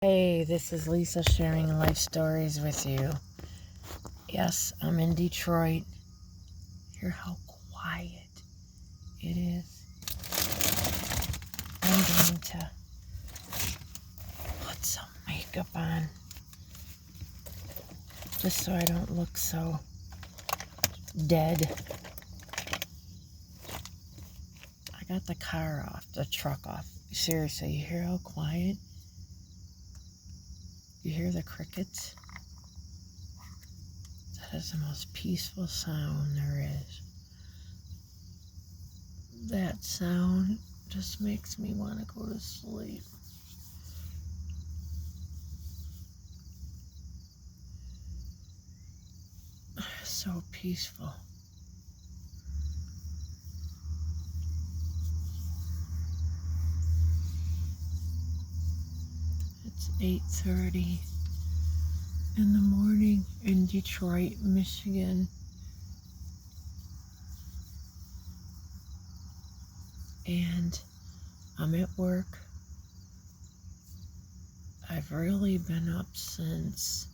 Hey, this is Lisa sharing life stories with you. Yes, I'm in Detroit. Hear how quiet it is. I'm going to put some makeup on just so I don't look so dead. I got the truck off. Seriously, you hear how quiet? You hear the crickets? That is the most peaceful sound there is. That sound just makes me want to go to sleep. So peaceful. It's 8:30 in the morning in Detroit, Michigan. And I'm at work. I've really been up since...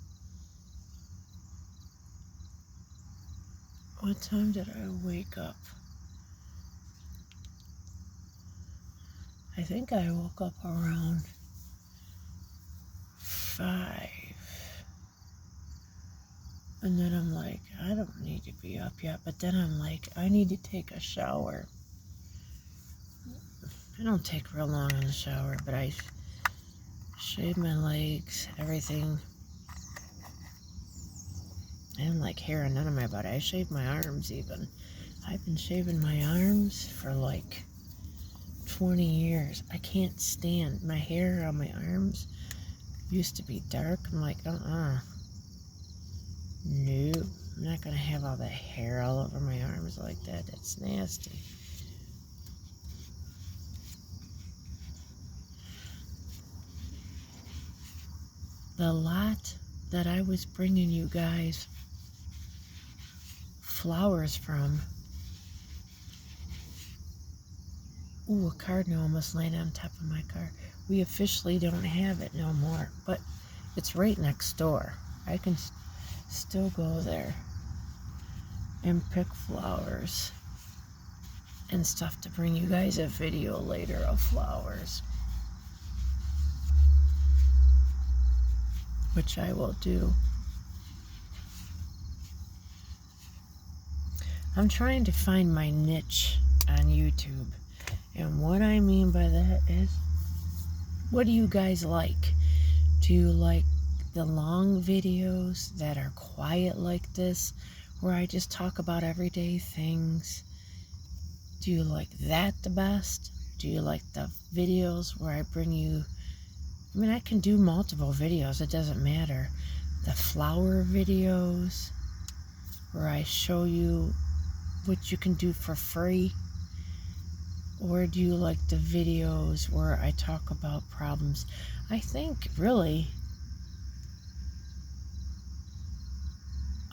What time did I wake up? I think I woke up around 5. And then I'm like, I don't need to be up yet. But then I'm like, I need to take a shower. I don't take real long in the shower, but I shave my legs, everything. I don't like hair on none of my body. I shave my arms even. I've been shaving my arms for like 20 years. I can't stand my hair on my arms. Used to be dark. I'm like, no, I'm not gonna have all that hair all over my arms like that. That's nasty. The lot that I was bringing you guys flowers from. Ooh, a cardinal almost landed on top of my car. We officially don't have it no more, but it's right next door. I can still go there and pick flowers and stuff to bring you guys a video later of flowers, which I will do. I'm trying to find my niche on YouTube. And what I mean by that is, what do you guys like? Do you like the long videos that are quiet like this, where I just talk about everyday things? Do you like that the best? Do you like the videos where I bring you... I mean, I can do multiple videos. It doesn't matter. The flower videos, where I show you what you can do for free. Or do you like the videos where I talk about problems? I think, really,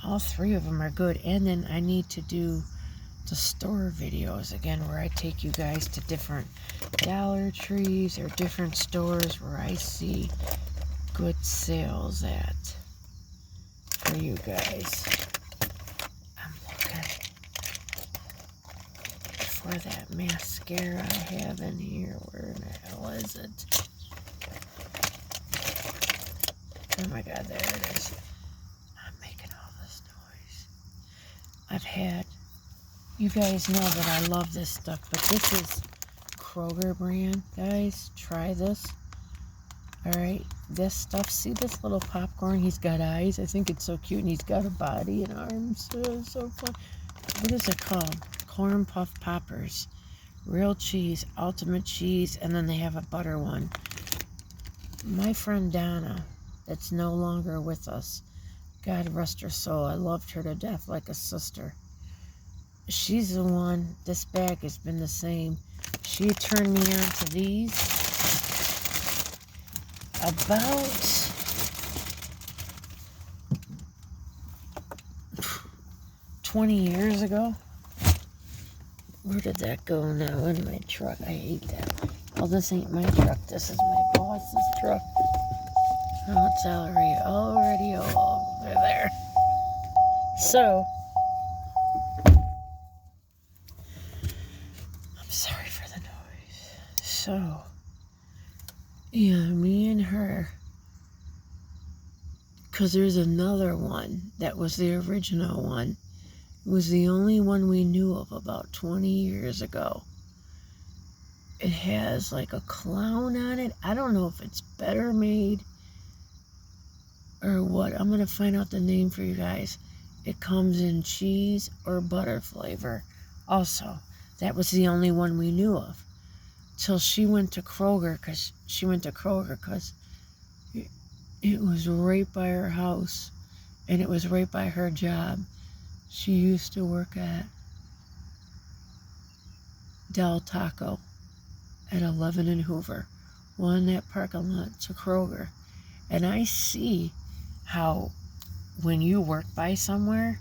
all 3 of them are good. And then I need to do the store videos again, where I take you guys to different Dollar Trees or different stores where I see good sales at for you guys. I'm looking for that mascara I have in here. Where the hell is it? Oh my god, there it is. I'm making all this noise. You guys know that I love this stuff, but this is Kroger brand, guys. Try this. Alright, this stuff. See this little popcorn? He's got eyes. I think it's so cute, and he's got a body and arms. It's so fun. What is it called? Corn Puff Poppers. Real cheese, ultimate cheese, and then they have a butter one. My friend Donna, that's no longer with us, God rest her soul, I loved her to death like a sister. She's the one, this bag has been the same. She turned me on to these about 20 years ago. Where did that go now? In my truck. I hate that. Well, this ain't my truck. This is my boss's truck. Oh, it's already all over there. So, I'm sorry for the noise. So, yeah, me and her, because there's another one that was the original one. It was the only one we knew of about 20 years ago. It has like a clown on it. I don't know if it's better made or what. I'm going to find out the name for you guys. It comes in cheese or butter flavor. Also, that was the only one we knew of. Till she went to Kroger, because it was right by her house, and it was right by her job. She used to work at Del Taco at 11 and Hoover. Won that parking lot to Kroger. And I see how when you work by somewhere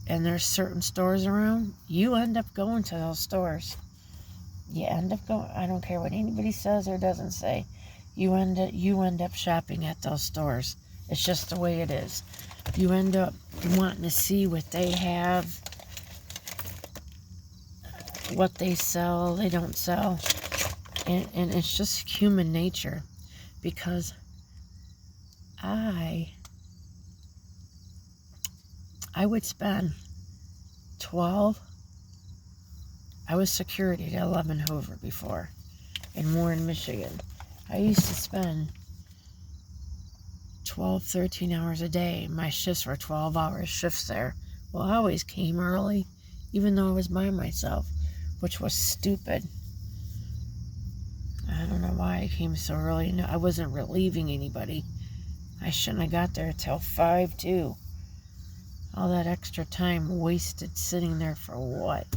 and there's certain stores around, you end up going to those stores. You end up going, I don't care what anybody says or doesn't say, you end up shopping at those stores. It's just the way it is. You end up wanting to see what they have, what they sell, they don't sell. And it's just human nature, because I would spend 12, I was security at 11 Hoover before, in Warren, Michigan. I used to spend 12, 13 hours a day. My shifts were 12-hour shifts there. Well, I always came early, even though I was by myself, which was stupid. I don't know why I came so early. No, I wasn't relieving anybody. I shouldn't have got there till 5, too. All that extra time wasted sitting there for what?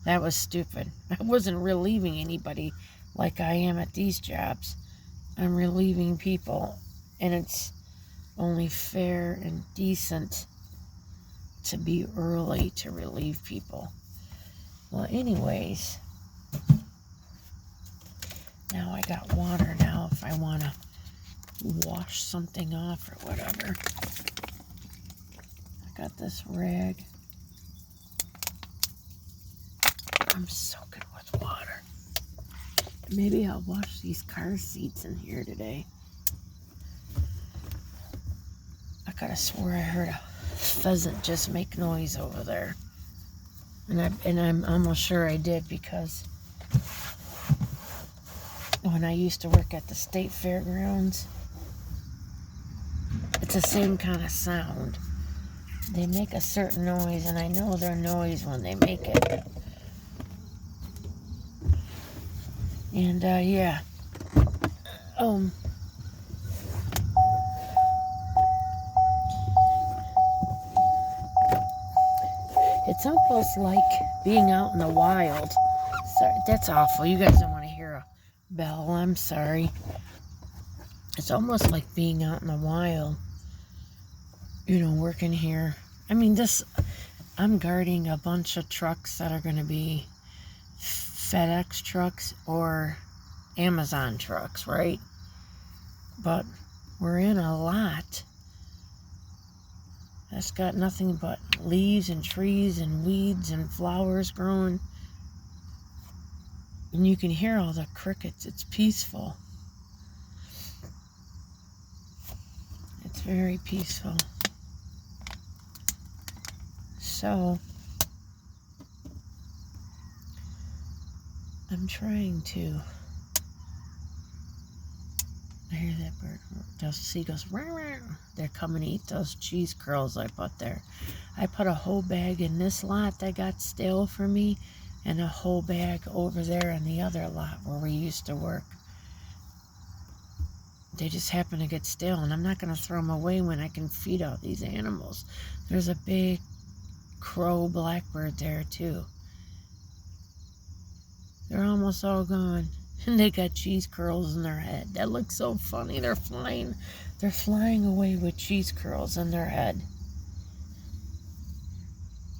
That was stupid. I wasn't relieving anybody like I am at these jobs. I'm relieving people, and it's only fair and decent to be early to relieve people. Well, anyways, now I got water now if I want to wash something off or whatever. I got this rag. I'm soaking with water. Maybe I'll wash these car seats in here today. I could have swore I heard a pheasant just make noise over there. And I'm almost sure I did, because when I used to work at the state fairgrounds, it's the same kind of sound. They make a certain noise, and I know their noise when they make it. And, yeah. It's almost like being out in the wild. Sorry, that's awful. You guys don't want to hear a bell. I'm sorry. It's almost like being out in the wild. You know, working here. I mean, I'm guarding a bunch of trucks that are going to be FedEx trucks or Amazon trucks, right? But we're in a lot that's got nothing but leaves and trees and weeds and flowers growing. And you can hear all the crickets. It's peaceful. It's very peaceful. So, I'm trying to... I hear that bird. Those seagulls. They're coming to eat those cheese curls I put there. I put a whole bag in this lot that got stale for me, and a whole bag over there in the other lot where we used to work. They just happen to get stale, and I'm not going to throw them away when I can feed all these animals. There's a big crow blackbird there too. They're almost all gone. And they got cheese curls in their head. That looks so funny. They're flying away with cheese curls in their head.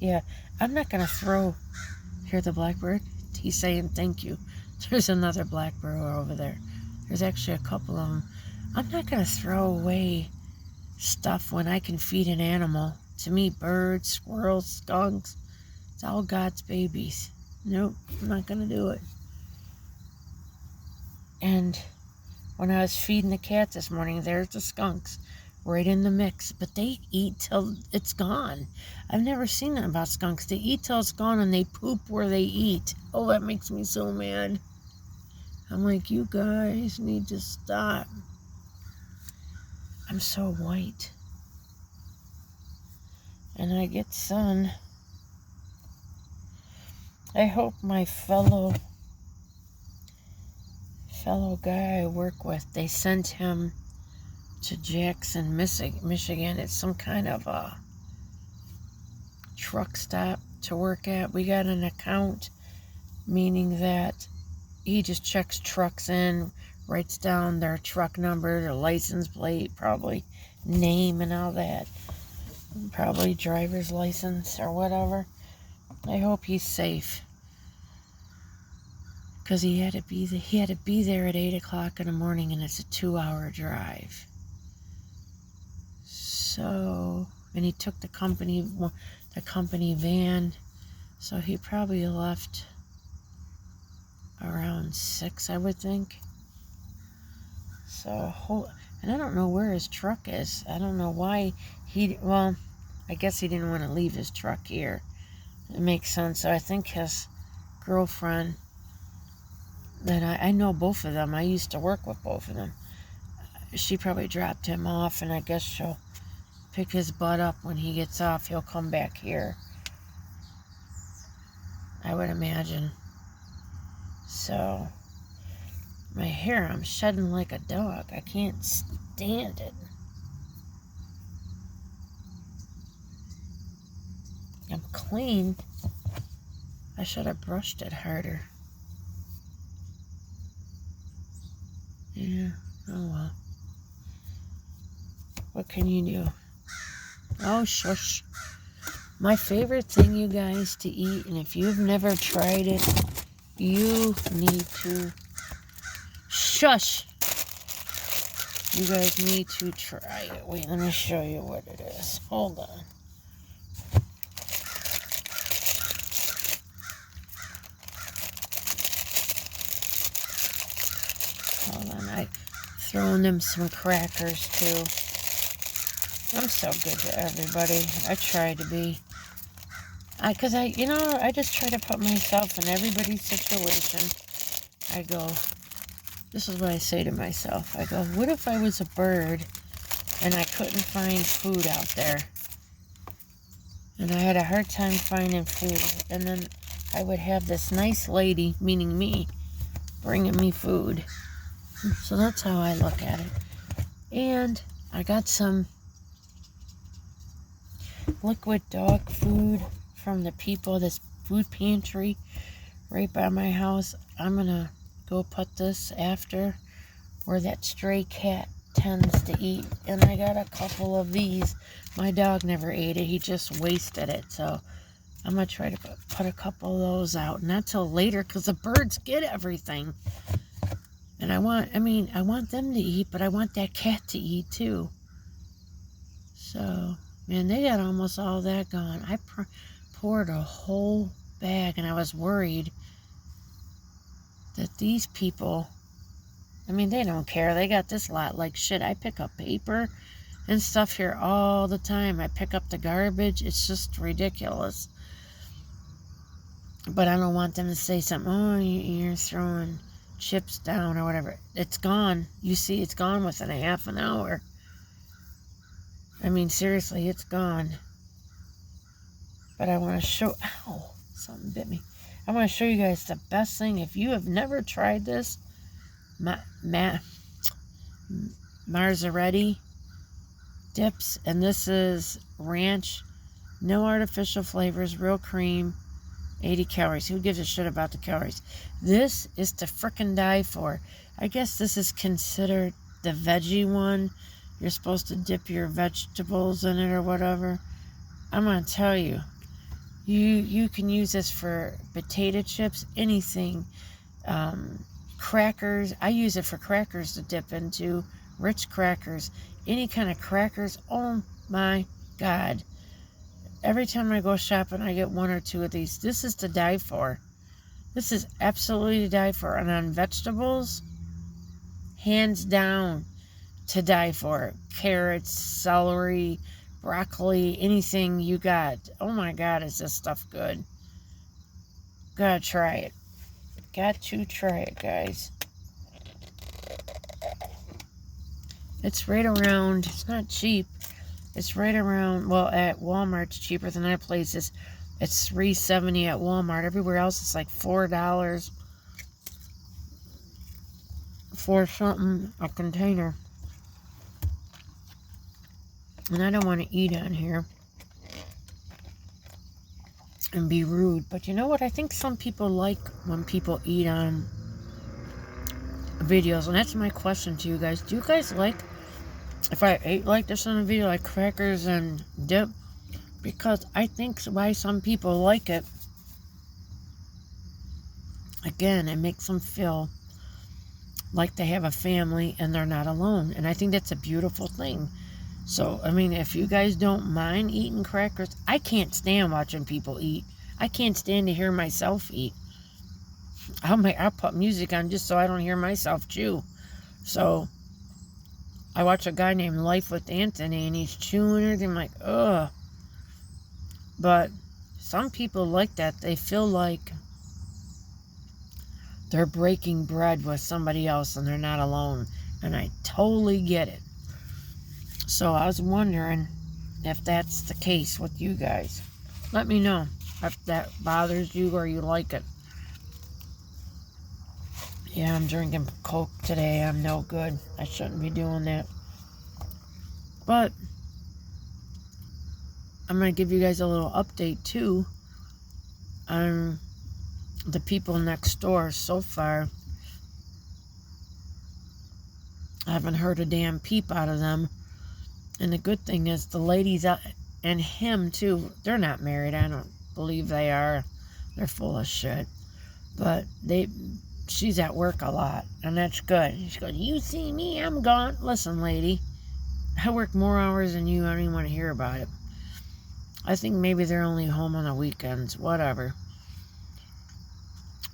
Yeah, I'm not going to throw... Hear the blackbird? He's saying thank you. There's another blackbird over there. There's actually a couple of them. I'm not going to throw away stuff when I can feed an animal. To me, birds, squirrels, skunks, it's all God's babies. Nope, I'm not going to do it. And when I was feeding the cat this morning, there's the skunks right in the mix. But they eat till it's gone. I've never seen that about skunks. They eat till it's gone and they poop where they eat. Oh, that makes me so mad. I'm like, you guys need to stop. I'm so white. And I get sun. I hope my fellow guy I work with, they sent him to Jackson, Michigan. It's some kind of a truck stop to work at. We got an account, meaning that he just checks trucks in, writes down their truck number, their license plate, probably name and all that. Probably driver's license or whatever. I hope he's safe. Because he had to be there at 8 o'clock in the morning, and it's a 2-hour drive. So, and he took the company van, so he probably left around 6, I would think. So, and I don't know where his truck is. I don't know why well, I guess he didn't want to leave his truck here. It makes sense. So I think his girlfriend, that I know both of them. I used to work with both of them. She probably dropped him off, and I guess she'll pick his butt up when he gets off. He'll come back here, I would imagine. So, my hair, I'm shedding like a dog. I can't stand it. I'm clean. I should have brushed it harder. Yeah, oh well. What can you do? Oh, shush. My favorite thing, you guys, to eat, and if you've never tried it, you need to... Shush! You guys need to try it. Wait, let me show you what it is. Hold on. I've thrown them some crackers too. I'm so good to everybody. I try to be. I just try to put myself in everybody's situation. I go, this is what I say to myself. I go, what if I was a bird and I couldn't find food out there? And I had a hard time finding food. And then I would have this nice lady, meaning me, bringing me food. So that's how I look at it. And I got some liquid dog food from the people, this food pantry right by my house. I'm going to go put this after where that stray cat tends to eat. And I got a couple of these. My dog never ate it. He just wasted it. So I'm going to try to put a couple of those out. Not till later because the birds get everything. And I want them to eat, but I want that cat to eat too. So, man, they got almost all that gone. I poured a whole bag, and I was worried that these people, they don't care. They got this lot like shit. I pick up paper and stuff here all the time. I pick up the garbage. It's just ridiculous. But I don't want them to say something, oh, you're throwing chips down or whatever. It's gone. You see, it's gone within a half an hour. Seriously, it's gone. But I want to show... Ow! Something bit me. I want to show you guys the best thing. If you have never tried this, Marzaretti dips. And this is ranch. No artificial flavors. Real cream. 80 calories. Who gives a shit about the calories? This is to frickin' die for. I guess this is considered the veggie one. You're supposed to dip your vegetables in it or whatever. I'm going to tell you. You can use this for potato chips, anything. Crackers. I use it for crackers to dip into. Ritz crackers, any kind of crackers. Oh my God. Every time I go shopping, I get 1 or 2 of these. This is to die for. This is absolutely to die for. And on vegetables, hands down, to die for. Carrots, celery, broccoli, anything you got. Oh my God, is this stuff good? Gotta try it. Got to try it, guys. It's right around, it's not cheap. It's right around, well, at Walmart, it's cheaper than other places. It's $3.70 at Walmart. Everywhere else, it's like $4 for something, a container. And I don't want to eat on here and be rude. But you know what? I think some people like when people eat on videos. And that's my question to you guys. Do you guys like, if I ate like this on a video, like crackers and dip? Because I think why some people like it, again, it makes them feel like they have a family and they're not alone. And I think that's a beautiful thing. So, I mean, if you guys don't mind eating crackers, I can't stand watching people eat. I can't stand to hear myself eat. I'll put music on just so I don't hear myself chew. So, I watch a guy named Life with Anthony, and he's chewing everything. I'm like, ugh. But some people like that. They feel like they're breaking bread with somebody else and they're not alone. And I totally get it. So I was wondering if that's the case with you guys. Let me know if that bothers you or you like it. Yeah, I'm drinking Coke today. I'm no good. I shouldn't be doing that. But I'm going to give you guys a little update too on the people next door. So far, I haven't heard a damn peep out of them. And the good thing is the ladies and him too, they're not married. I don't believe they are. They're full of shit. But she's at work a lot, and that's good. She goes, you see me, I'm gone. Listen, lady, I work more hours than you. I don't even want to hear about it. I think maybe they're only home on the weekends, whatever.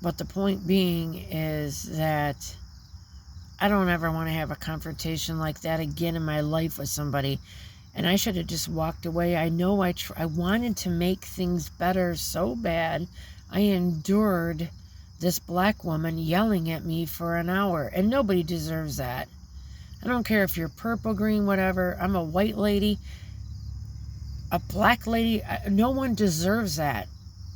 But the point being is that I don't ever want to have a confrontation like that again in my life with somebody. And I should have just walked away. I know I wanted to make things better so bad. I endured this black woman yelling at me for an hour. And nobody deserves that. I don't care if you're purple, green, whatever. I'm a white lady. A black lady. No one deserves that.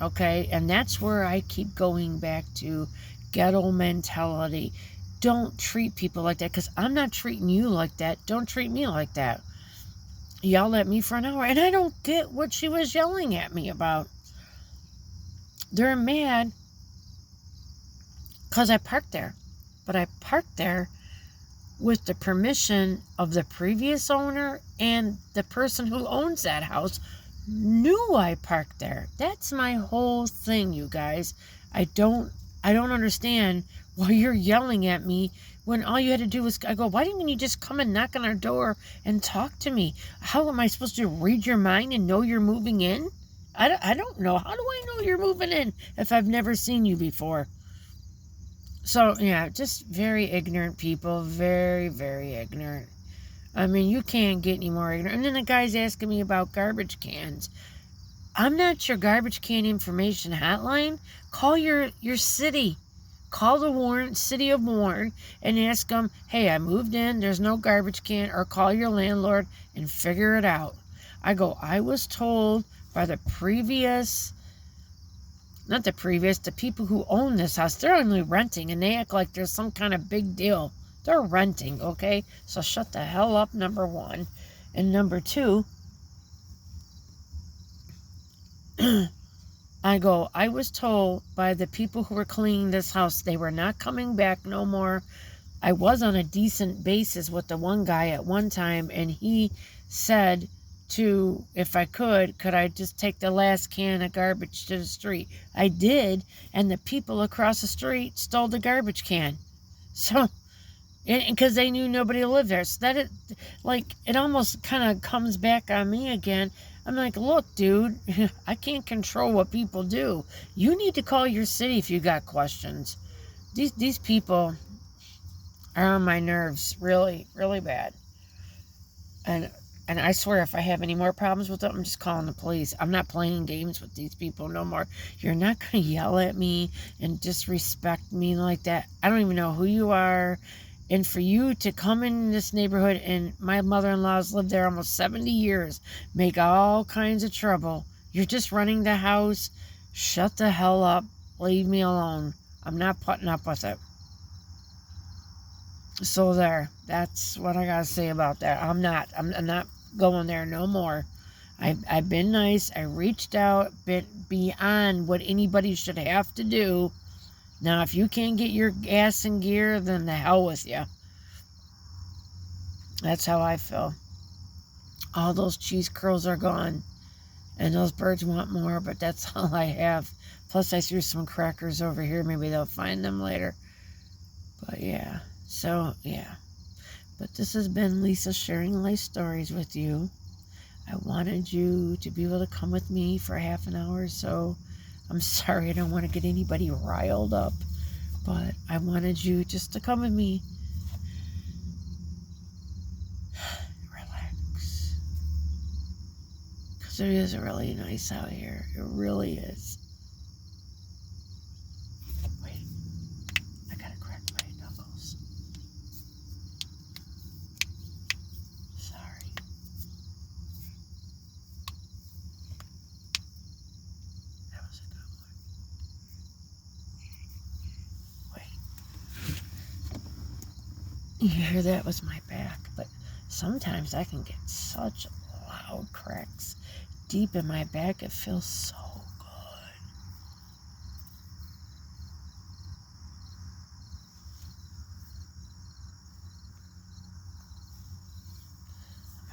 Okay? And that's where I keep going back to ghetto mentality. Don't treat people like that, because I'm not treating you like that. Don't treat me like that. Yell at me for an hour, and I don't get what she was yelling at me about. They're mad because I parked there. But I parked there with the permission of the previous owner, and the person who owns that house knew I parked there. That's my whole thing, you guys. I don't understand why you're yelling at me when all you had to do was, I go, why didn't you just come and knock on our door and talk to me? How am I supposed to read your mind and know you're moving in? I don't know. How do I know you're moving in if I've never seen you before? So, yeah, just very ignorant people. Very, very ignorant. I mean, you can't get any more ignorant. And then the guy's asking me about garbage cans. I'm not your garbage can information hotline. Call your city. Call the city of Warren and ask them, hey, I moved in, there's no garbage can, or call your landlord and figure it out. I was told by the people who own this house, they're only renting, and they act like there's some kind of big deal. They're renting, okay? So shut the hell up, number one. And number two, I was told by the people who were cleaning this house, they were not coming back no more. I was on a decent basis with the one guy at one time, and he said if I could I just take the last can of garbage to the street? I did, and the people across the street stole the garbage can. So And because they knew nobody lived there. So that it almost kind of comes back on me again. I'm like, look, dude, I can't control what people do. You need to call your city if you got questions. These people are on my nerves really, really bad. And I swear, if I have any more problems with them, I'm just calling the police. I'm not playing games with these people no more. You're not going to yell at me and disrespect me like that. I don't even know who you are. And for you to come in this neighborhood, and my mother-in-law's lived there almost 70 years, make all kinds of trouble. You're just running the house. Shut the hell up. Leave me alone. I'm not putting up with it. So there. That's what I gotta say about that. I'm not going there no more. I've been nice. I reached out, been beyond what anybody should have to do. Now, if you can't get your gas and gear, then the hell with you. That's how I feel. All those cheese curls are gone. And those birds want more, but that's all I have. Plus, I threw some crackers over here. Maybe they'll find them later. But yeah. So, yeah. But this has been Lisa sharing life stories with you. I wanted you to be able to come with me for half an hour or so. I'm sorry, I don't want to get anybody riled up, but I wanted you just to come with me. Relax. Because it is really nice out here. It really is. Wait, I gotta crack my knuckles. Sorry. That was a good one. You hear that was my back, but sometimes I can get such loud cracks deep in my back. It feels so good.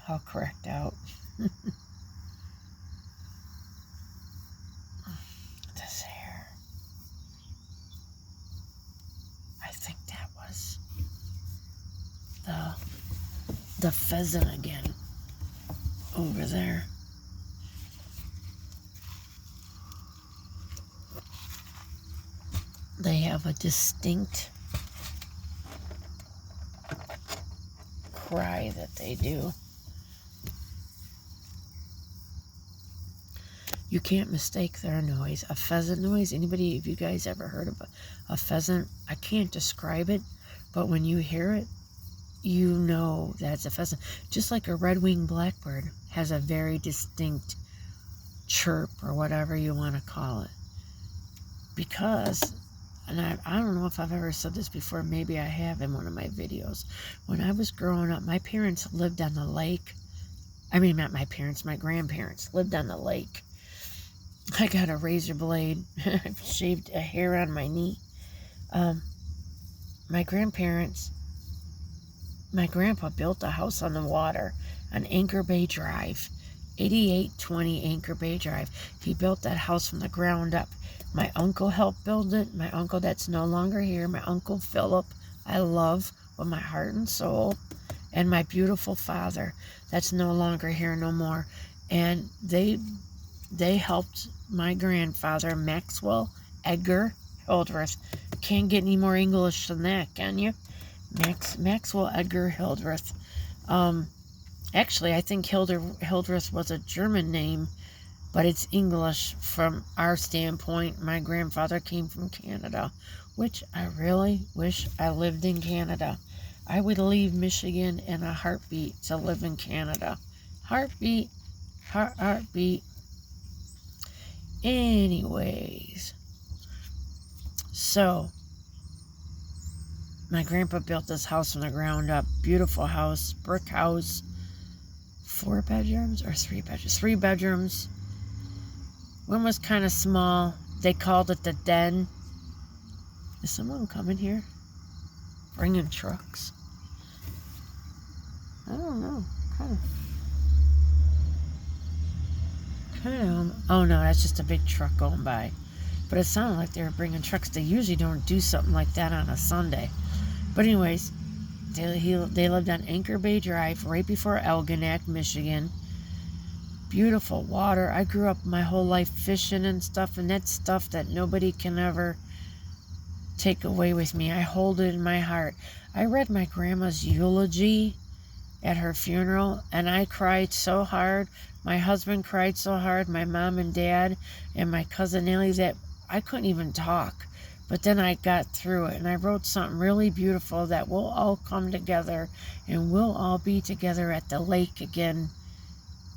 I'm all cracked out. This hair. I think that was the pheasant again over there. They have a distinct cry that they do. You can't mistake their noise. A pheasant noise. Anybody, if you guys ever heard of a pheasant, I can't describe it, but when you hear it, you know that's a pheasant. Just like a red-winged blackbird has a very distinct chirp or whatever you want to call it. Because, and I don't know if I've ever said this before, maybe I have in one of my videos. When I was growing up, my parents lived on the lake. I mean, not my parents, my grandparents lived on the lake. I got a razor blade. I've shaved a hair on my knee. My grandpa built a house on the water on Anchor Bay Drive, 8820 Anchor Bay Drive. He built that house from the ground up. My uncle helped build it. My uncle that's no longer here, my Uncle Philip, I love with my heart and soul. And my beautiful father that's no longer here no more. And they helped my grandfather, Maxwell Edgar Hildreth. Can't get any more English than that, can you? Maxwell Edgar Hildreth. Actually, I think Hildreth was a German name, but it's English from our standpoint. My grandfather came from Canada, which I really wish I lived in Canada. I would leave Michigan in a heartbeat to live in Canada. Heartbeat. Heartbeat. Anyways. So, my grandpa built this house from the ground up. Beautiful house, brick house. 4 bedrooms or 3 bedrooms? 3 bedrooms. One was kind of small. They called it the den. Is someone coming here? Bringing trucks? I don't know. Kind of. Oh no, that's just a big truck going by. But it sounded like they were bringing trucks. They usually don't do something like that on a Sunday. But anyways, They lived on Anchor Bay Drive, right before Algonac, Michigan. Beautiful water. I grew up my whole life fishing and stuff, and that's stuff that nobody can ever take away with me. I hold it in my heart. I read my grandma's eulogy at her funeral, and I cried so hard. My husband cried so hard, my mom and dad, and my cousin Nellie, that I couldn't even talk. But then I got through it, and I wrote something really beautiful that we'll all come together, and we'll all be together at the lake again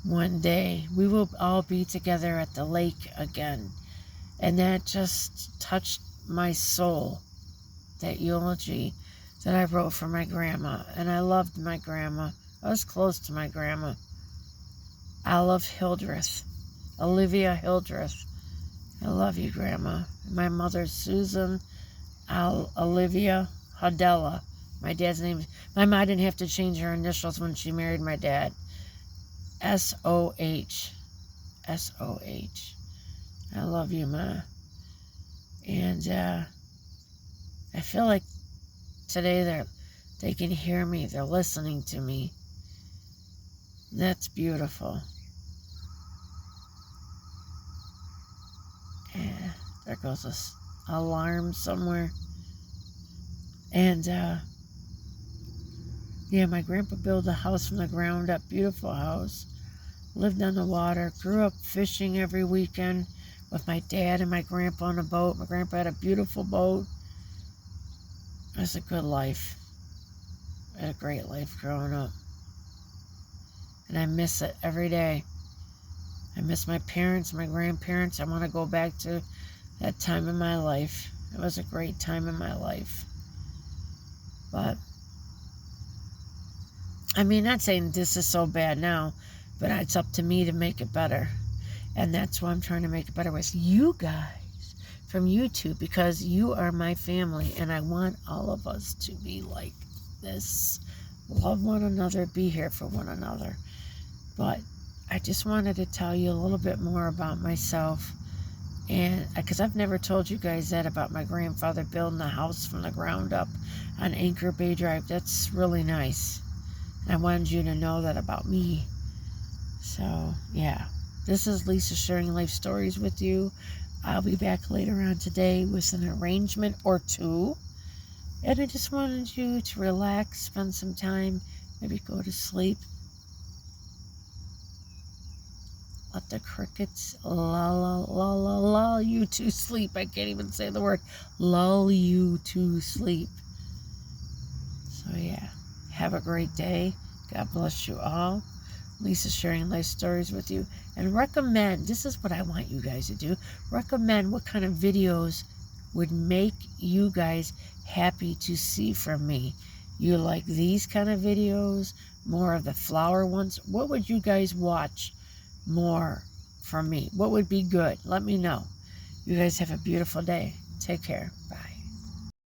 one day. We will all be together at the lake again. And that just touched my soul, that eulogy that I wrote for my grandma. And I loved my grandma. I was close to my grandma. Olive Hildreth. Olivia Hildreth. I love you, Grandma. My mother's Susan Olivia Hodella. My dad's name. My mom didn't have to change her initials when she married my dad. S-O-H. S-O-H. I love you, Ma. And I feel like today they can hear me. They're listening to me. That's beautiful. Yeah, there goes a alarm somewhere. And yeah, my grandpa built a house from the ground up. Beautiful house. Lived on the water. Grew up fishing every weekend with my dad and my grandpa on a boat. My grandpa had a beautiful boat. It was a good life. I had a great life growing up. And I miss it every day. I miss my parents, my grandparents. I want to go back to that time in my life. It was a great time in my life. But, I mean, not saying this is so bad now, but it's up to me to make it better. And that's why I'm trying to make it better with you guys from YouTube, because you are my family, and I want all of us to be like this. Love one another, be here for one another. But I just wanted to tell you a little bit more about myself, and because I've never told you guys that about my grandfather building a house from the ground up on Anchor Bay Drive. That's really nice. And I wanted you to know that about me. So, yeah. This is Lisa sharing life stories with you. I'll be back later on today with an arrangement or two. And I just wanted you to relax, spend some time, maybe go to sleep. Let the crickets lull you to sleep. I can't even say the word. Lull you to sleep. So yeah, have a great day. God bless you all. Lisa sharing life stories with you. And recommend, this is what I want you guys to do. Recommend what kind of videos would make you guys happy to see from me. You like these kind of videos? More of the flower ones? What would you guys watch more from me? What would be good? Let me know. You guys have a beautiful day. Take care. Bye.